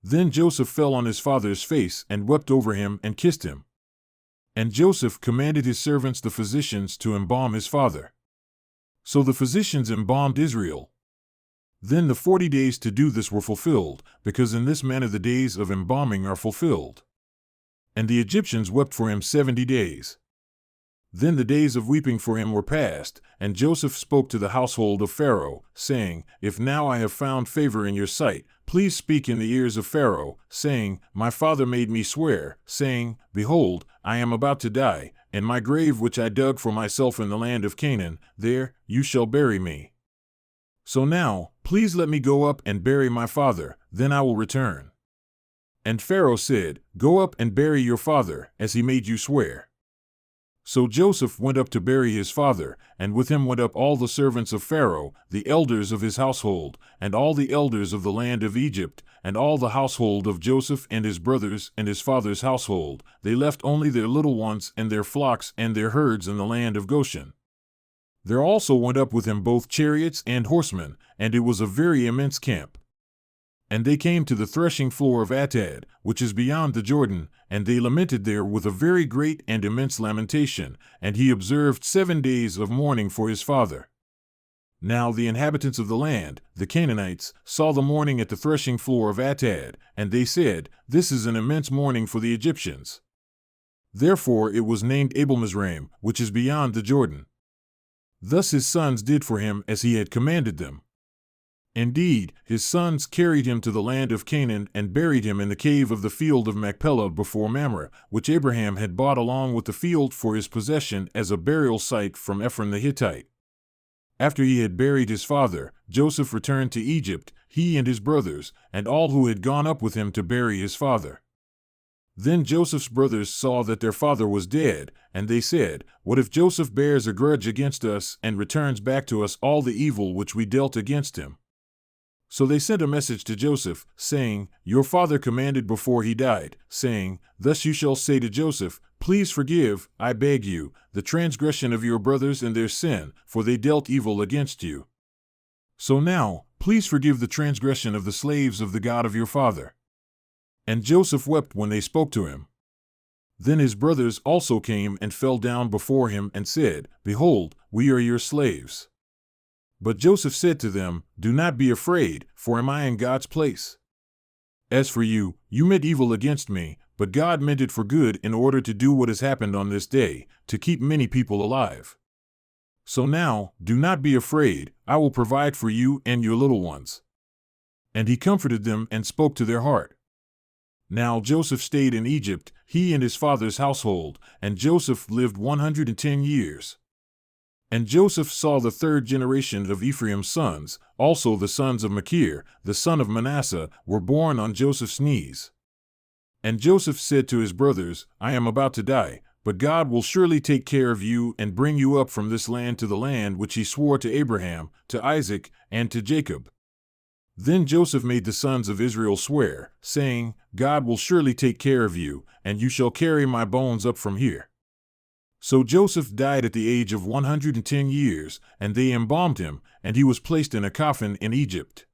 Then Joseph fell on his father's face and wept over him and kissed him. And Joseph commanded his servants the physicians to embalm his father. So the physicians embalmed Israel. Then the 40 days to do this were fulfilled, because in this manner the days of embalming are fulfilled. And the Egyptians wept for him 70 days. Then the days of weeping for him were past, and Joseph spoke to the household of Pharaoh, saying, If now I have found favor in your sight, please speak in the ears of Pharaoh, saying, My father made me swear, saying, Behold, I am about to die, and my grave which I dug for myself in the land of Canaan, there you shall bury me. So now, please let me go up and bury my father, then I will return. And Pharaoh said, Go up and bury your father, as he made you swear. So Joseph went up to bury his father, and with him went up all the servants of Pharaoh, the elders of his household, and all the elders of the land of Egypt, and all the household of Joseph and his brothers and his father's household. They left only their little ones and their flocks and their herds in the land of Goshen. There also went up with him both chariots and horsemen, and it was a very immense camp. And they came to the threshing floor of Atad, which is beyond the Jordan, and they lamented there with a very great and immense lamentation, and he observed 7 days of mourning for his father. Now the inhabitants of the land, the Canaanites, saw the mourning at the threshing floor of Atad, and they said, This is an immense mourning for the Egyptians. Therefore it was named Abel-Mizraim, which is beyond the Jordan. Thus his sons did for him as he had commanded them. Indeed, his sons carried him to the land of Canaan and buried him in the cave of the field of Machpelah before Mamre, which Abraham had bought along with the field for his possession as a burial site from Ephron the Hittite. After he had buried his father, Joseph returned to Egypt, he and his brothers, and all who had gone up with him to bury his father. Then Joseph's brothers saw that their father was dead, and they said, What if Joseph bears a grudge against us and returns back to us all the evil which we dealt against him? So they sent a message to Joseph, saying, Your father commanded before he died, saying, Thus you shall say to Joseph, Please forgive, I beg you, the transgression of your brothers and their sin, for they dealt evil against you. So now, please forgive the transgression of the slaves of the God of your father. And Joseph wept when they spoke to him. Then his brothers also came and fell down before him and said, Behold, we are your slaves. But Joseph said to them, Do not be afraid, for am I in God's place? As for you, you meant evil against me, but God meant it for good in order to do what has happened on this day, to keep many people alive. So now, do not be afraid, I will provide for you and your little ones. And he comforted them and spoke to their heart. Now Joseph stayed in Egypt, he and his father's household, and Joseph lived 110 years. And Joseph saw the third generation of Ephraim's sons, also the sons of Machir, the son of Manasseh, were born on Joseph's knees. And Joseph said to his brothers, I am about to die, but God will surely take care of you and bring you up from this land to the land which he swore to Abraham, to Isaac, and to Jacob. Then Joseph made the sons of Israel swear, saying, God will surely take care of you, and you shall carry my bones up from here. So Joseph died at the age of 110 years, and they embalmed him, and he was placed in a coffin in Egypt.